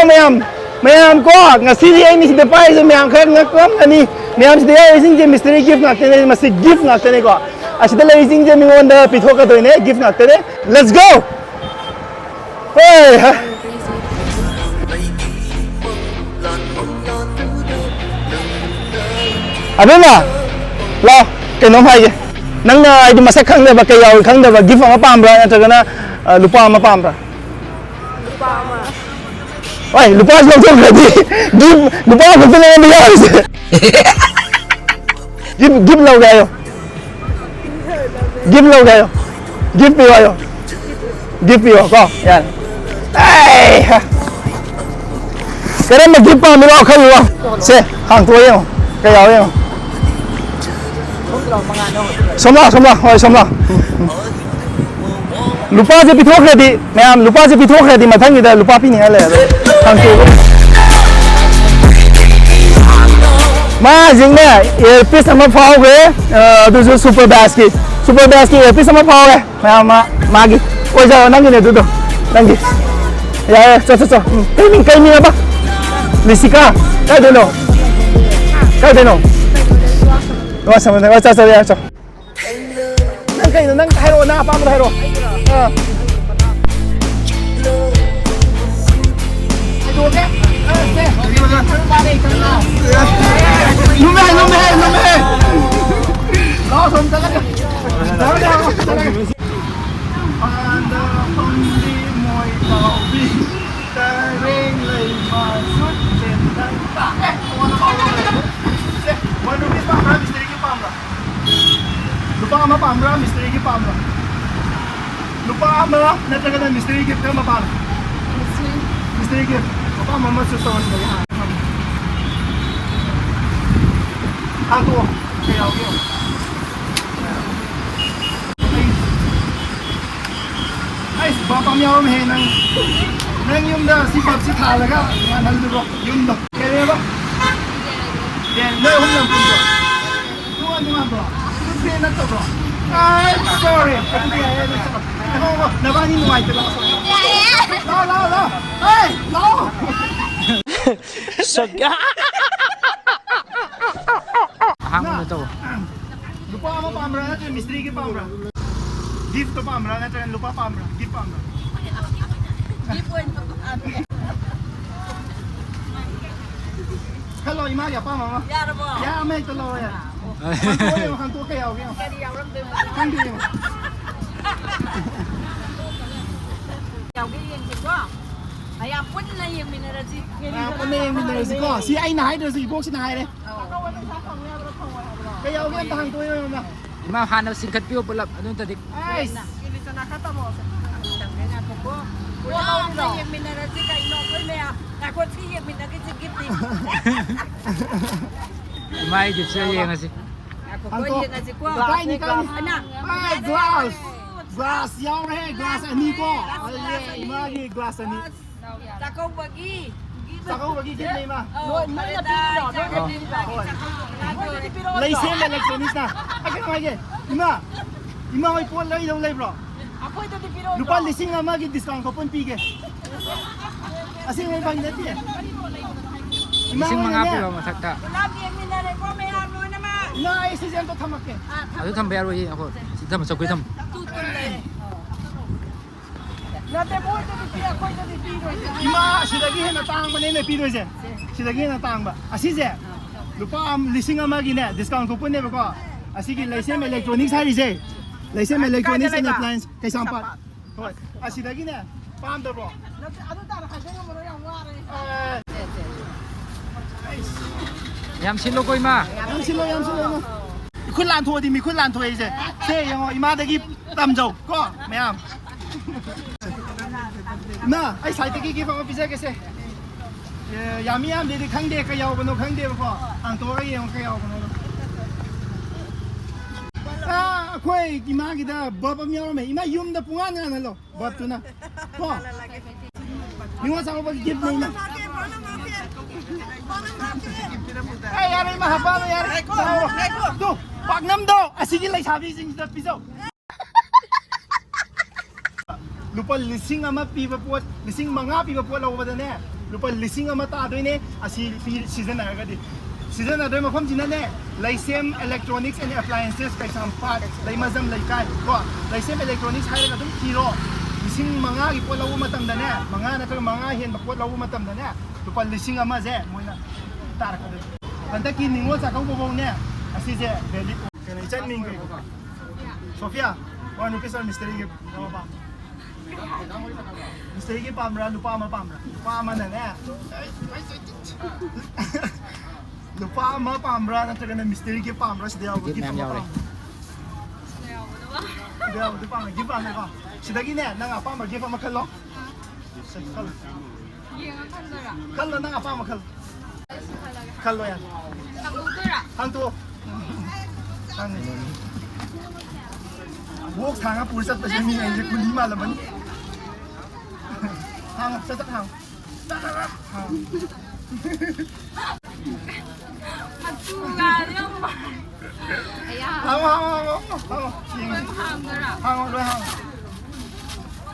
Ma'am को ngasi ini sida pai so ma'am khar ngakam ani ma'am sida ising je mystery gift ngakte masi gift ngakte ko asida le ising je mingon da pitho ka doine gift ngakte let's go hey abela lo ke no hai je nang ai di masak khang da ba ke yaw khang da ba gift ma pam bra Nattragana lupa ma pam bra Oi, lupa lo tu berarti. Lupa aku tu yang dia. Give lo gayo. Give lo gayo. Give pi ayo. Give pi ko. Yan. Hey. Kaya mag give pa mi lo khayu wa. Se, hang tu yo. Kaya yo. Somla, oi somla. Lupa je pitok ready, ma'am lupa je pitok ready mathang ida lupa pi ninga le thank you ma jing ne earpiece ama phao ge du jo super bass ki earpiece ama phao ge ma'am ma gi oi ja nang ne du nang gi ya cho kai mi ba lisika kai de no wa sama ne wa cha ya cho nang hai ro na pa ma hai ro Lupa ama pamra, Mistery ki pamra. Lupa ama, Nattragana Mistery gift ka mapal. Mistery gift. Lupa mama susawas mo yan. Ako, kaya ako. Ay, bapa miyaw may nang yung da sipag si talaga, nalulok yung da. Kaya ba? Yan, no lang po. Tuwan naman bro. I'm sorry. Nabani mo ay tala. No. Hey, no. Saga. Hang na to. Lupa mo pamra na to, Mistery ki pamra. Gift to pamra na to, lupa pamra, gift pamra. Hello, imaya pa mama. Ya, may to lo ya. Hang tu kaya okay. Hang di. Ayam pun na yung minerasi. Pun na yung minerasi ko. Si ay nahay do si ibok si nahay de. Kaya okay hang tu yo na. Ima hanap singkat piyo pula ano tadi. Ay. Kini sa nakata mo. Tangena ko po. Wala na yung minerasi kay no ko na. Ako si yung minerasi gipti. May gip siya yung asi. Ako ko yung asi ko. Kay ni kay. Ay, glass. Glass yaw re, glass ani ko. Ay, imagi glass ani. Chakouba gid ni ma. No, na pino. Laysen electronics na. Ay kan magi. Ima ay po lay daw lay bro. Ako ito di pino. Lupa lising na magi discount ko pun pige. Asing may pangit eh. Ising mga piyo masakta. Lagi yung minerasi ko may ano naman. Na isisyan to thamak ke. Ano tambay aro yi ako. Sita masok ko itam. Nate mo ito di pino ko ito di pino. Ima sidagi na tang ba ne pido je. Sidagi na tang ba. Asi je. Lupa lising na magi ne discount ko pun ne ba ko. Asi ki laysen electronics hari je. Laysen electronics and appliance kay sampat. Hoy. Asi dagi ne. Pam do bro. Ano tara ka ganyan mo yung wari. Yam silo ko ima. Yam silo mo. Kun lan thua di mi kun lan thua je. Se yang ima dagi tam jo ko mayam. Na, ai sai dagi gi fa pizza ke se. Yam de khang de ka yaw bano khang de ba ko. Ang to ka yang ka yaw bano. Khoi ima gi da bab am yaw me ima yum da punga na lo. Bab tu na. Ko. Ni wa sa ba gi ni na. Ay, yari mahaba mo yari. Do, pag namdo, asigil ay sabi sing sa piso. ลูปลิซิงอามาปีประปวดลิซิงมังงาปีประปวดเราวันนี้ลูปลิซิงอามาตาด้วยเนี่ยอาชีพซีซันไหนก็ดีซีซันไหนด้วยมาความจริงนั่นเนี่ยไลเซมอิเล็กทรอนิกส์และแอปพลายเอนเซสไปสัมผัสไลมาซัมไลกันก็ไลเซมอิเล็กทรอนิกส์ใช้แล้วก็ต้องคีโร่ลิซิงมังงาอีกคนเรามาตั้งแต่เนี่ยมังงาเนี่ยถ้ามังงาเห็นประปวดเรามาตั้งแต่เนี่ยลูปลิซิงอามาเจ้มวยนะตาร์กันเลยแต่ถ้ากินนิงวจากเขาบอกเนี่ยอาชีพเจ้เบลิโอเคเลยจันนิงก์โซฟียาวันนี้เป็นมิสเตอร์กี่เราบ้างมิสเตอร์กี่ปั๊มร้านลูป้ามาปั๊มร้านลูป้ามาเนี่ยลูป้ามาปั๊มร้านนั่นจะกันมิสเตอร์กี่ปั๊มร้านเดียวกี่ปั๊มร้านเดียวลูป้ามากี่ปั๊มเลยป่ะสิ่งที่เนี่ยนั่งปั๊มมากี่ปั๊มมาขันล้อขันล้อนั่งปั๊มมาขันล้อยังขันตัวขันนี่วกทางอ่ะปูสัตว์แต่ยังมีอะไรคุณนี่มาแล้วมันทางสักทางจูกันยังไงไอ้ยาทางยิงทางด้วยทาง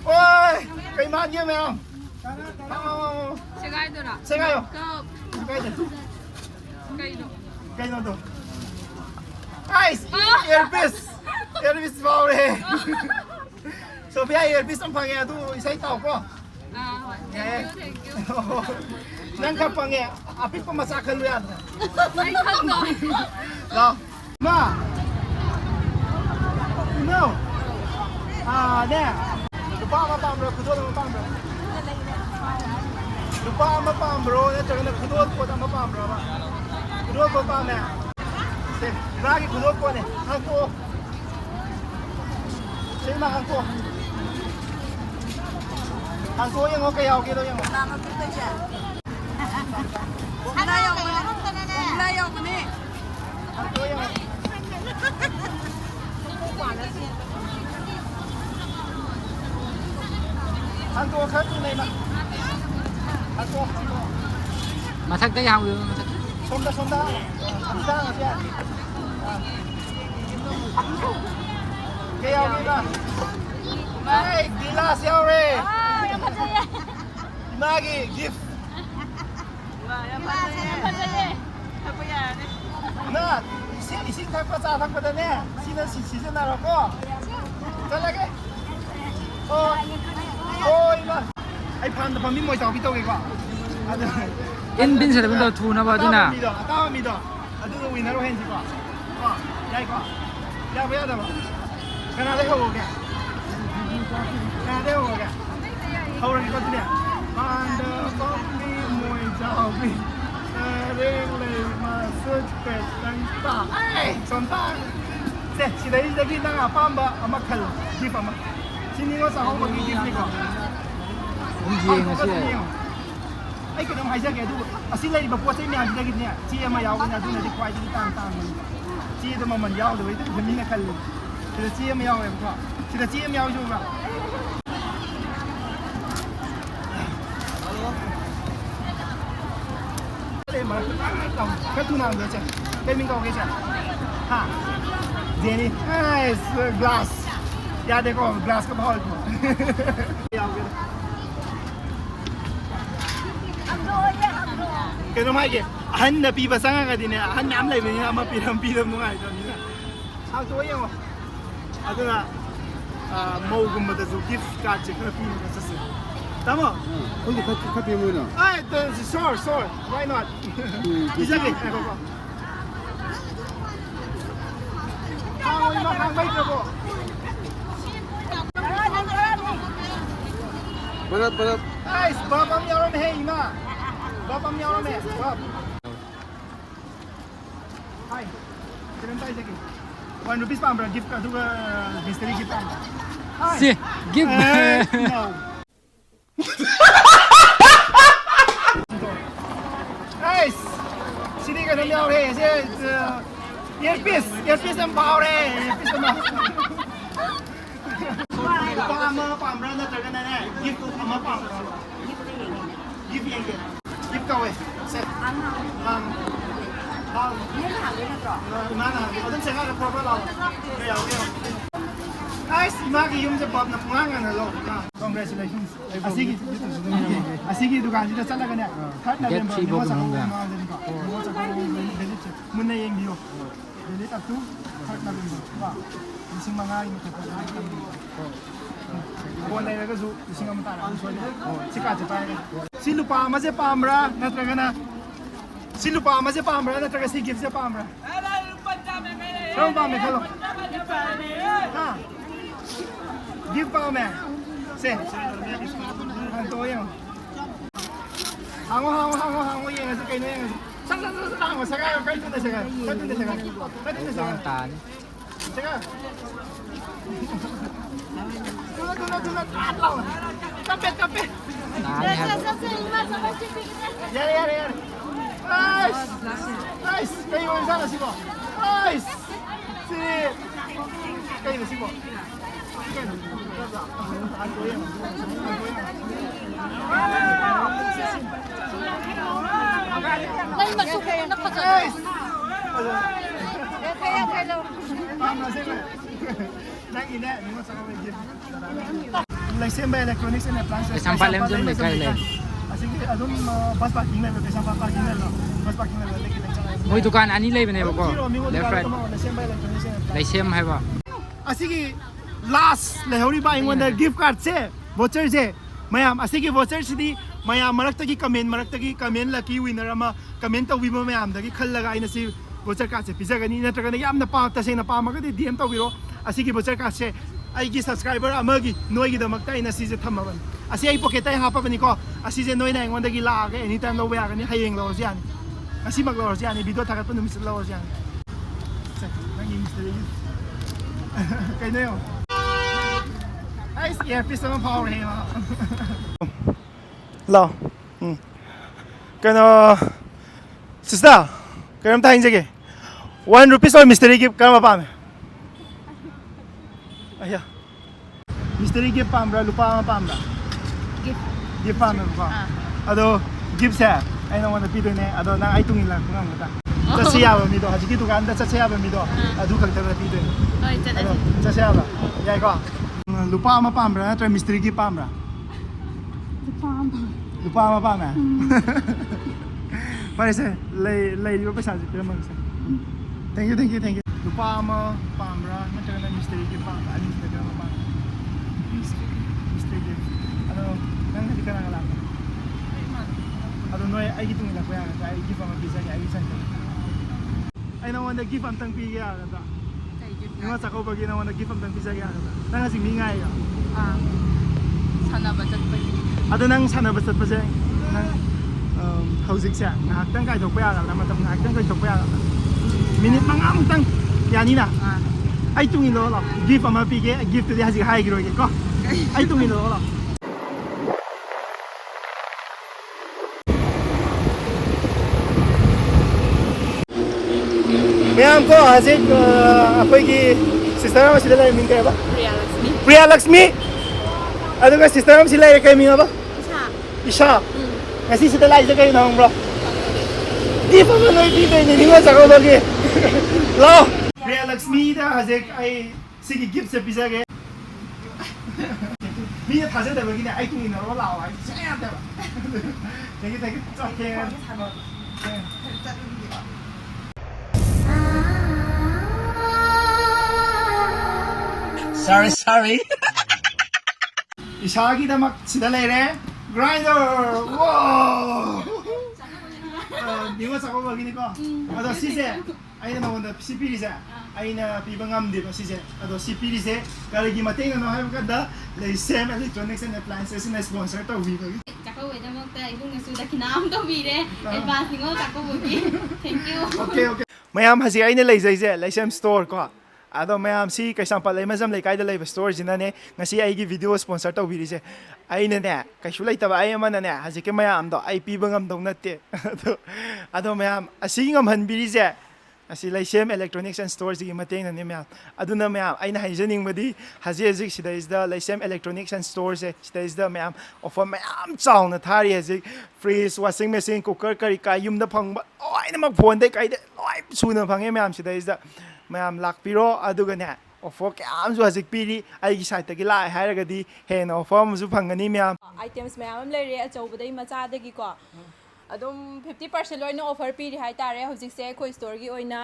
โอ้ยไก่มาเยอะไหมอ่ะ世界ドラ世界よ世界で世界のไก่นอนตัวไอ้เอร์พิสเบาเลยโซเฟียเอร์พิสต้องพังเงี้ยดูใส่เต่าก็นั่นครับพังเงี้ยอาปิดก็มาสักกันเลยอ่ะเรามาเนี่ยลูป้ามาปั๊มเราคุณโดนมาปั๊มเราลูป้ามาปั๊มเราเนี่ยจากนั้นคุณโดนปวดมาปั๊มเราบ้างคุณโดนปวดปั๊มเนี่ยเสร็จรากคุณโดนปวดเนี่ยทางตัวใช่ไหมทางตัวยังโอเคเอากี่ตัวยังทางตัวยังทางตัวคัดตัวไหนมาทางตัวมาทักได้ยังหรือมาทักsonda amda ya kaya mira hey dilas yore magi gift na isin thak pa cha thak pa ne season na ro ko chala ke oi ma ai phan da pami moi taw bi taw ke ko in bin sa bin daw thu na ba din na tao mi do adu do winner hen ji ko yai ko ya ba ya da ba kana le ho ke kana le ho ke ho ri ko tin ya and ko mi moi chao bi re le ma search pe tang ta ai son ta se si dai da ki na pa ba ama khal ji pa ma sini ko sa ho ko gi ni ko ji nga siyaไอ้กระดมหายใจแกดูอาศิลป์แบบพวกใช้แมวที่ได้กินเนี่ยที่มายาวกันนะดูนะที่ควายที่ต่างมันที่ตัวมันยาวเลยที่มันมีนักขันเลยที่มายาวเลยพวกที่มายาวอยู่ป่ะเต็มมาต้องแค่ทุนน้ำเดียวใช่เป็นมิงกอกใช่ฮะเจนี่ไอ้กลาสยาเด็กก็กลาสก็พอแล้วยาวกันก็ต้องให้หันน่ะปีภาษาอังกฤษเนี่ยหันน้ำอะไรแบบนี้มาปีทำนู่นไงตอนนี้นะเอาตัวยังวะเอาตัวน่ะมูกุมมาแต่สุกิฟต์การ์ดเช็คแล้วปีมันจะซื้อตามอ่ะ근데 커피 뭐냐? ไอ้ตัวshort why not อีสักนิดนะก็ข้าวมาข้าวไม่กระโปง Berat. ไอ้บ้าปั๊มยาวไม่ให้มาบ้าปั๊มยาวไม่บ้าไอ้เชิญไปสักนิด1 rupeesปั๊มเรา gift ทุกmystery gift ปั๊ม si give no Guys, sini ka nang yaw eh. Earpiece ang power eh. Earpiece naman. Pam ran na talaga na na. Gift ko ama pam. Gift yan. Gift ka eh. Set. Yan na, yan na to. Mana, o dun sa nga na proper lang. Kaya. Guys, imagi yung sa pop na pungangan na lo. Congratulations. Asigi dukan sila sa laga niya. Third November, yung sa mga muna yung biyo. Delete up to 3rd November. Diba? Ising mga yung buwan na yung nagazu, ising ang matara. Si Katya pa yun. Si Lupa, mas pamra, Nattragana. Si Lupa, mas pamra, Nattraga si Gift sa pamra. Saan pa may kalo? Ha? Give pa kami. Se. Anto yung. Hango yung nasa kayo na yung. Sang hango. Saka, karto na saka. Tan. Saka. Dunat. Atlaw. Kape. Yari. Nice. Kayo yung sana si Bo. Nice. Si. Kayo na si Bo. Ay, masukay na pa sa Kaya. Like electronics and appliances. Sampal yang jom may kay lay. Sige, adun bus parking level, sampal parking level. Bus parking level lagi lang. Moi dukan ani lay bane ko. Left right. Lai sem hai ba. Asigi last lehori ba ingwanda gift card se voucher se mayam asigi voucher sidi mayam maraktagi comment lucky winner ama comment to wibo mayam dagi khallaga ina si voucher card se pizagani natragana yamna pa ta se na pa magadi DM to wiro asigi voucher card se aigi subscriber amagi noigi damakta ina si je thamaban asi ai pocket ai hapa bani ko asi je noina ingwanda gi la ga anytime lo ya gani hayeng lo sian asi mag lo sian video thagat pun mis lo sian se nangi mystery kay na yo ay earpiece naman power hay mga lo kano sister karam tayong sige 1 rupees or mystery gift karam pa me aya mystery gift pa amra lupa pa amra gift pa amra ado gift sa ay naman na pito ne ado na ay tungin lang kung mata sa siya ba mido hajiki dukan da sa siya ba mido adu kang tara pito Hoy, tada. sa siya ba yay ko lupa ama pa amra na mystery gift pa amra lupa ama pa me parece lay di ba sa pero mag thank you lupa ama pa amra na tara mystery gift pa alin sa tara pa mystery gift ano nang hindi ka na lang ano noy ay gitong ila ko yan ay gift ang bisa ay isan ay naman nag gift ang tang piya ka yung sa ko pag ginawa nag gift ang tang bisa ka nang si mingay ka Sana ba pa ato nang sana basta pa siya nang housing siya ngahaktan kay tok pa na matang ngahaktan kay tok pa minute mang amtang yani na ay tungin lo gift ang mapige gift di hasi hay giro ko ay tungin lo ma'am को आज अखोगी sister सिलाई Ming क्या प्रिया Lakshmi अदुगा sister सिलाई कई Ming इशा ngasi सिलाई से कई नंग ब्रो गिफ्ट में नहीं दी नहीं निंगो सको बगे लो प्रिया लक्ष्मी दा आज आई सिगी गिफ्ट से पिज़्ज़ा के मी ये थाजे दबे कि आई तुम इन्हें लाओ आई क्या दबा thank you okay Sorry. Isagi damak sida lere grinder. Wow. Niwa sa ko bagini ko. Ado sise ay na wanda sipiri sa ay na pibangam di ko sise. Ado sipiri se kalagi mateng no hay kada Laysem Electronics and Appliances na sponsor to wi ko. Chakouba damak ta ibung suda kinam to bire advance ngo Chakouba gi. Thank you. Okay. Mayam hasi ay na Laysem store ko. Ado mayam si kay sampal ay mazam lay kay dalay store jina ne ngasi ay gi video sponsor to wiri se ay na ne kay sulay taba ay man na ne hasi ke mayam do ay pibangam dong natte ado mayam asi ngam han biri se asi Laysem Electronics and Stores gi mateng na ne mayam ado na mayam ay na haijaning madi hasi hasi sida is the Laysem Electronics and Stores sida is the mayam offer mayam chaw na thari hasi fridge washing machine cooker kari ka yum da phang ay na mag phone dai kai de loi su na phang mayam sida is the mayam lakpiro aduga ne offer ꯀꯌꯥꯝꯁꯨ ꯍꯧꯖꯤꯛ ꯄꯤꯔꯤ ꯑꯩꯒꯤ ꯁꯥꯏꯠꯇꯒꯤ ꯂꯥꯛꯑꯦ ꯍꯥꯏꯔꯒꯗꯤ ꯍꯦꯟꯅ offer ꯑꯃꯁꯨ ꯐꯪꯒꯅꯤ ꯃꯌꯥꯝ ꯑꯥꯏꯇꯦꯝꯁ ꯃꯌꯥꯝ ꯑꯃ ꯂꯩꯔꯦ ꯑꯆꯧꯕꯗꯩ ꯃꯆꯥꯗꯒꯤꯀꯣ ꯑꯗꯨꯝ 50% ꯂꯣꯏꯅ ꯑꯣꯐꯔ ꯄꯤꯔꯤ ꯍꯥꯏꯇꯥꯔꯦ ꯍꯧꯖꯤꯛꯁꯦ ꯑꯩꯈꯣꯏ ꯁ꯭ꯇꯣꯔꯒꯤ ꯑꯣꯏꯅ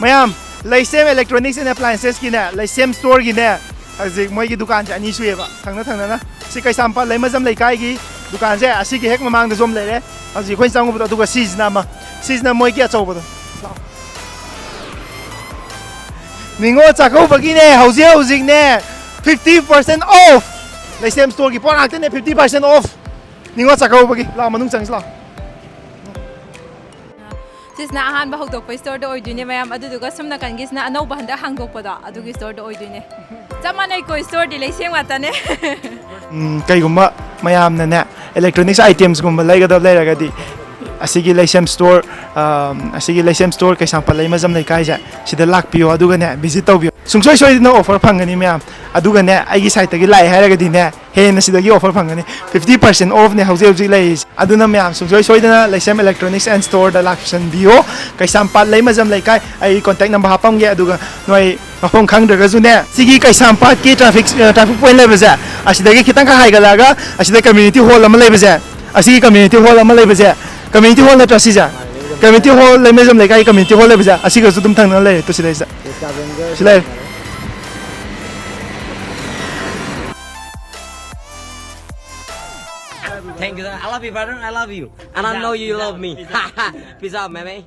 ꯃꯌꯥꯝ ꯂꯩꯁꯦꯝ ꯏꯂꯦꯛꯇ꯭ꯔꯣꯅꯤꯛꯁ ꯑꯦꯟ ꯑꯦꯄ꯭ꯂꯥꯏꯟꯁꯦꯁꯀꯤꯅꯦ ꯂꯩꯁꯦꯝ ꯁ꯭ꯇꯣꯔꯒꯤꯅꯦ ꯍꯧꯖꯤꯛ ꯃꯣꯏꯒꯤ ꯗꯨꯀꯥꯟꯁꯦ ꯑꯅꯤ ꯁꯨꯏꯌꯦꯕ ꯊꯪꯅ ꯁꯤ ꯀꯩꯁꯥꯝꯄꯥꯠ ꯂꯩꯃꯖꯝ ꯂꯩꯀꯥꯏꯒꯤ ꯗꯨꯀꯥꯟꯁꯦ ꯑꯁꯤꯒꯤ ꯍꯦꯛ ꯃꯃꯥꯡꯗꯁꯨ ꯑꯃ ꯂꯩꯔꯦ ꯍꯧꯖꯤꯛ ꯑꯩꯈꯣꯏꯅ ꯆꯪꯉꯨꯕꯗꯣ ꯑꯗꯨꯒ ꯁꯤꯁꯤꯅ ꯃꯣꯏꯒꯤ ꯑꯆꯧꯕꯗꯣ ꯅꯤꯡꯉꯣꯜ ꯆꯥꯛꯀꯧꯕꯒꯤꯅꯦ ꯍꯧꯖꯤꯛꯅꯦ 50% ꯑꯣꯐ ꯂꯩꯁꯦꯝ ꯁ꯭ꯇꯣꯔꯒꯤ ꯄꯣꯠ ꯉꯥꯛꯇꯅꯦ 50% ꯑꯣꯐ ꯅꯤꯡꯉꯣꯜ ꯆꯥꯛꯀꯧꯕꯒꯤ ꯂꯥꯛꯑꯣ ꯃꯅꯨꯡ ꯆꯪꯁꯤ ꯂꯥꯛꯑꯣ ꯁꯤꯁꯤꯅ ꯑꯍꯥꯟꯕ ꯍꯧꯗꯣꯛꯄ ꯁ꯭ꯇꯣꯔꯗ ꯑꯣꯏꯗꯣꯏꯅꯦ ꯃꯌꯥꯝ ꯑꯗꯨꯗꯨꯒ ꯁꯨꯝ ꯅꯥꯀꯟꯒꯤꯁꯤꯅ ꯑꯅꯧꯕ ꯍꯟꯗꯛ ꯍꯥꯡꯗꯣꯛꯄꯗꯣ ꯑꯗꯨꯒꯤ ꯁ꯭ꯇꯣꯔꯗ ꯑꯣꯏꯗꯣꯏꯅꯦ ꯆꯞ ꯃꯥꯟꯅꯩꯀꯣ ꯁ꯭ꯇꯣꯔꯗꯤ ꯂꯩꯁꯦꯝ ꯉꯥꯛꯇꯅꯦ ꯀꯩꯒꯨꯝꯕ ꯃꯌꯥꯝꯅꯅꯦ ꯏꯂꯦꯛꯇ꯭ꯔꯣꯅꯤꯛꯁ ꯑꯥꯏꯇꯦꯝꯁꯒꯨꯝꯕ ꯂꯩꯒꯗꯕ ꯂꯩꯔꯒꯗꯤ ꯑꯁꯤꯒꯤ ꯂꯩꯁꯦꯝ ꯁ꯭ꯇꯣꯔ ꯀꯩꯁꯥꯝꯄꯥꯠ ꯂꯩꯃꯖꯝ ꯂꯩꯀꯥꯏꯁꯦ ꯁꯤꯗ ꯂꯥꯛꯄꯤꯌꯣ ꯑꯗꯨꯒꯅꯦ ꯚꯤꯖꯤꯠ ꯇꯧꯕꯤꯌꯣ ꯁꯨꯡꯁꯣꯏ ꯁꯣꯏꯗꯅ ꯑꯣꯐꯔ ꯐꯪꯒꯅꯤ ꯃꯌꯥꯝ ꯑꯗꯨꯒꯅꯦ ꯑꯩꯒꯤ ꯁꯥꯏꯠꯇꯒꯤ ꯂꯥꯛꯑꯦ ꯍꯥꯏꯔꯒꯗꯤꯅꯦ ꯍꯦꯟꯅ ꯁꯤꯗꯒꯤ ꯑꯣꯐꯔ ꯐꯪꯒꯅꯤ 50% ꯑꯣꯐꯅꯦ ꯍꯧꯖꯤꯛ ꯂꯩꯔꯤꯁꯦ ꯑꯗꯨꯅ ꯃꯌꯥꯝ ꯁꯨꯡꯁꯣꯏ ꯁꯣꯏꯗꯅ ꯂꯩꯁꯦꯝ ꯏꯂꯦꯛꯇ꯭ꯔꯣꯅꯤꯛꯁ ꯑꯦꯟ ꯁ꯭ꯇꯣꯔꯗ ꯂꯥꯛꯁꯟꯕꯤꯌꯣ ꯀꯩꯁꯥꯝꯄꯥꯠ ꯂꯩꯃꯖꯝ ꯂꯩꯀꯥꯏ ꯑꯩ ꯀꯣꯟꯇꯦꯛ ꯅꯝꯕꯔ ꯍꯥꯞꯄꯝꯒꯦ ꯑꯗꯨꯒ ꯅꯣꯏ ꯃꯐꯝ ꯈꯪꯗ꯭ꯔꯒꯁꯨꯅꯦ ꯁꯤꯒꯤ ꯀꯩꯁꯥꯝꯄꯥꯠꯀꯤ ꯇ꯭ꯔꯥꯐꯤꯛ ꯄꯣꯏꯟ ꯂꯩꯕꯁꯦ ꯑꯁꯤꯗꯒꯤ ꯈꯤꯇꯪ ꯍꯥꯏꯒꯠꯂꯛꯑꯒ ꯑꯁꯤꯗ ꯀꯝꯃ꯭ꯌꯨꯅꯤꯇꯤ ꯍꯣꯜ ꯑꯃ ꯂꯩꯕꯁꯦ ꯑꯁꯤꯒꯤ ꯀꯝꯃ꯭ꯌꯨꯅꯤꯇꯤ ꯍꯣꯜ ꯑꯃ ꯂꯩꯕꯁꯦ ꯀꯝꯃ꯭ꯌꯨꯅꯤꯇꯤ ꯍꯣꯜ ꯅꯠꯇ꯭ꯔꯣ ꯁꯤꯁꯦ ꯀꯝꯃ꯭ꯌꯨꯅꯤꯇꯤ ꯍꯣꯜ ꯂꯩꯃꯖꯝ ꯂꯩꯀꯥꯏ ꯀꯝꯃ꯭ꯌꯨꯅꯤꯇꯤ ꯍꯣꯜ ꯂꯩꯕꯁꯦ ꯑꯁꯤꯒꯁꯨ ꯑꯗꯨꯝ ꯊꯪꯅꯅ ꯂꯩꯔꯦ ꯇꯨ ꯁꯤꯗꯩꯁꯤꯗ ꯁꯤ ꯂꯩꯔꯦ Thank you. I love you, brother. I love you. And I know you love me. Peace out, man.